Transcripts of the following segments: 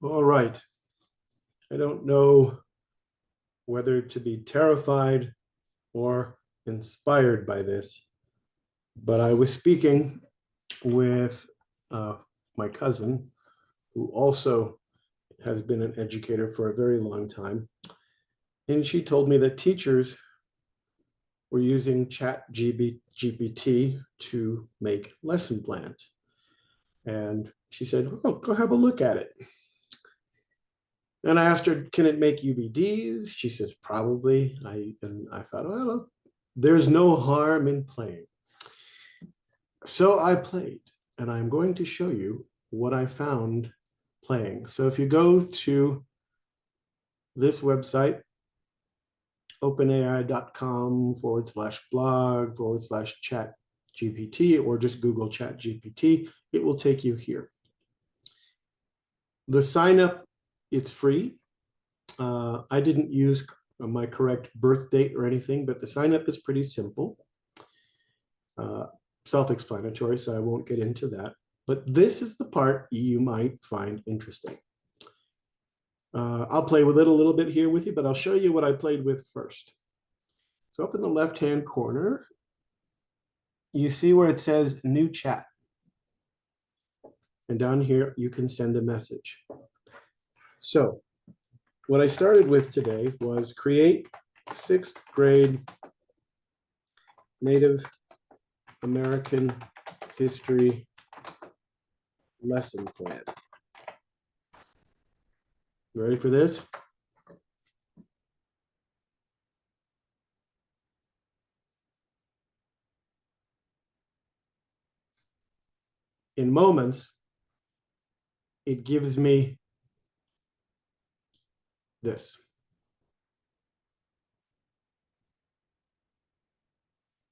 All right. I don't know whether to be terrified or inspired by this, but I was speaking with my cousin, who also has been an educator for a very long time. And she told me that teachers were using Chat GPT to make lesson plans. And she said, oh, go have a look at it. And I asked her, can it make UBDs? She says, probably. And I thought, well, there's no harm in playing. So I played, and I'm going to show you what I found playing. So if you go to this website, openai.com/blog/chat GPT, or just Google Chat GPT, it will take you here. The sign up, it's free. I didn't use my correct birth date or anything, but the sign up is pretty simple. Self-explanatory, so I won't get into that. But this is the part you might find interesting. I'll play with it a little bit here with you, but I'll show you what I played with first. So up in the left-hand corner, you see where it says new chat. And down here, you can send a message. So what I started with today was create 6th grade Native American history lesson plan. You ready for this? In moments, it gives me this.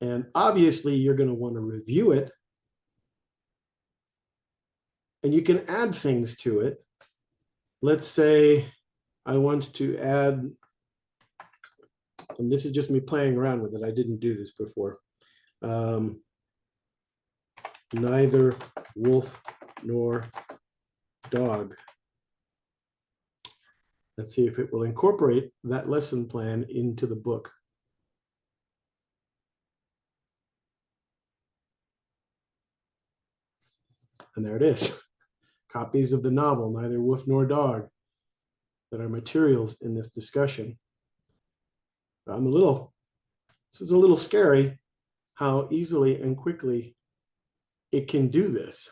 And obviously, you're going to want to review it. And you can add things to it. Let's say I want to add, and this is just me playing around with it. I didn't do this before. Neither wolf nor dog. Let's see if it will incorporate that lesson plan into the book. And there it is. Copies of the novel, Neither Wolf Nor Dog, that are materials in this discussion. This is a little scary how easily and quickly it can do this.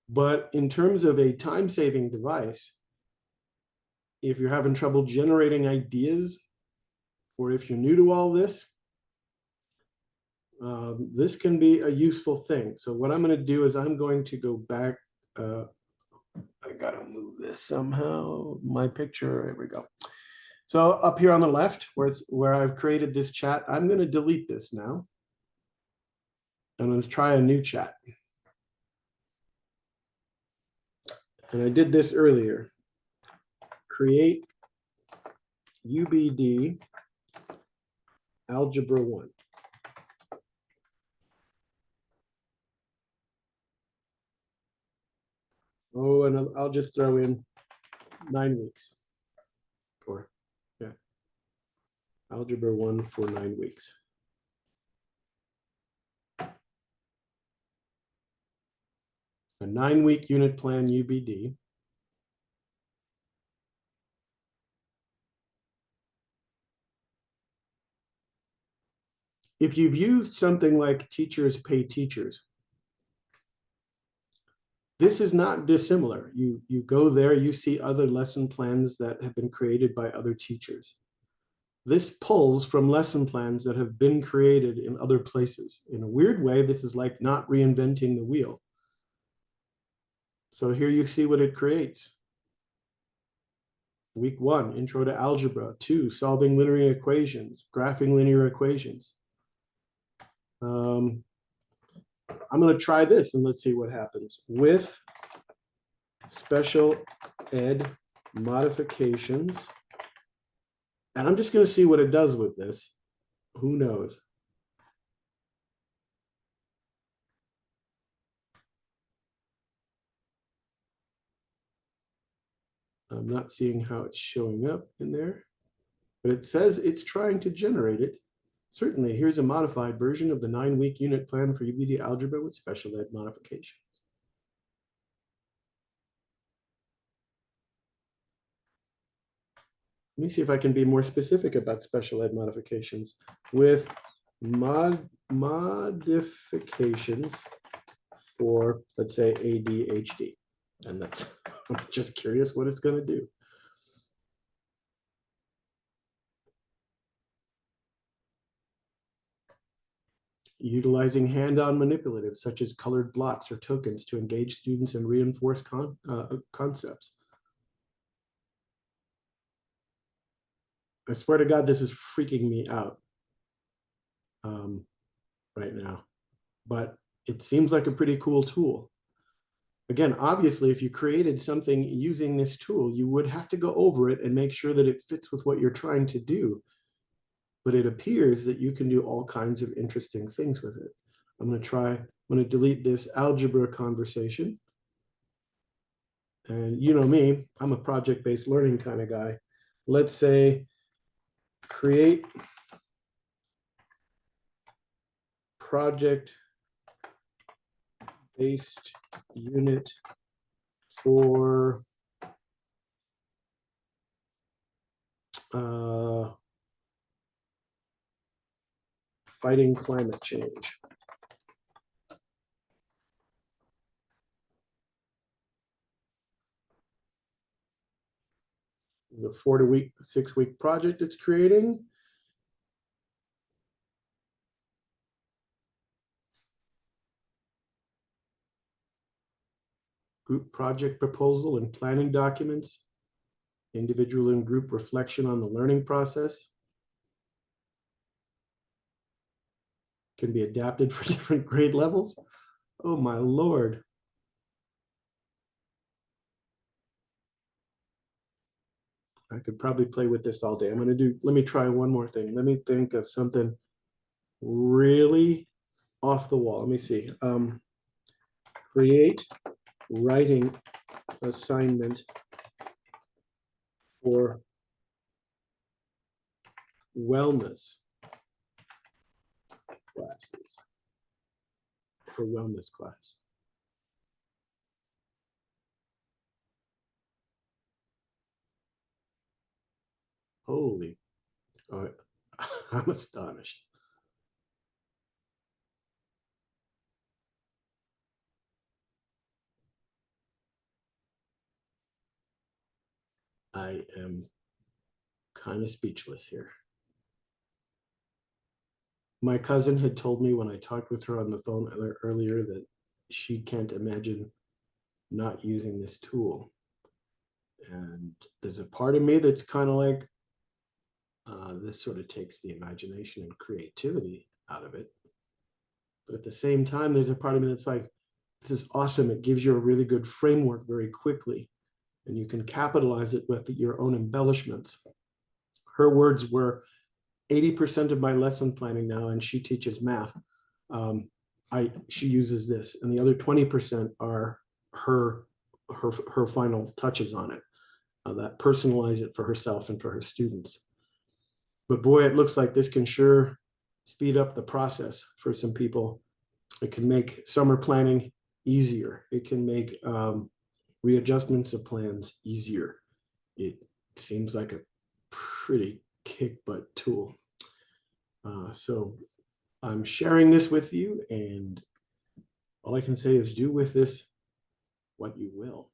But in terms of a time-saving device, if you're having trouble generating ideas, or if you're new to all this, this can be a useful thing. So what I'm going to do is I'm going to go back. I got to move this somehow. My picture, here we go. So up here on the left, where I've created this chat, I'm going to delete this now. I'm going to try a new chat. And I did this earlier. Create UBD Algebra 1. Oh, and I'll just throw in 9 weeks. Or, yeah. Algebra 1 for 9 weeks. A 9-week unit plan UBD. If you've used something like Teachers Pay Teachers, this is not dissimilar. You go there, you see other lesson plans that have been created by other teachers. This pulls from lesson plans that have been created in other places. In a weird way, this is like not reinventing the wheel. So here you see what it creates. Week 1, Intro to Algebra. 2, Solving Linear Equations, Graphing Linear Equations. I'm going to try this and let's see what happens. With special ed modifications. And I'm just going to see what it does with this. Who knows? I'm not seeing how it's showing up in there, but it says it's trying to generate it. Certainly, here's a modified version of the 9-week unit plan for UBD algebra with special ed modification. Let me see if I can be more specific about special ed modifications. With modifications for, let's say, ADHD. And that's, I'm just curious what it's going to do. Utilizing hand-on manipulatives such as colored blocks or tokens to engage students and reinforce concepts. I swear to God, this is freaking me out right now, but it seems like a pretty cool tool. Again, obviously, if you created something using this tool, you would have to go over it and make sure that it fits with what you're trying to do. But it appears that you can do all kinds of interesting things with it. I'm going to delete this algebra conversation. And you know me, I'm a project-based learning kind of guy. Let's say create project-based unit for fighting climate change. The 4-week, 6-week project it's creating. Group project proposal and planning documents. Individual and group reflection on the learning process. Can be adapted for different grade levels. Oh my Lord. I could probably play with this all day. Let me try one more thing. Let me think of something really off the wall. Let me see. Create writing assignment for wellness classes. For wellness class. Holy, I'm astonished. I am kind of speechless here. My cousin had told me when I talked with her on the phone earlier that she can't imagine not using this tool. And there's a part of me that's kind of like, this sort of takes the imagination and creativity out of it. But at the same time, there's a part of me that's like, this is awesome. It gives you a really good framework very quickly, and you can capitalize it with your own embellishments. Her words were 80% of my lesson planning now, and she teaches math. She uses this, and the other 20% are her final touches on it that personalize it for herself and for her students. But boy, it looks like this can sure speed up the process for some people. It can make summer planning easier. It can make readjustments of plans easier. It seems like a pretty kick butt tool. So I'm sharing this with you, and all I can say is do with this what you will.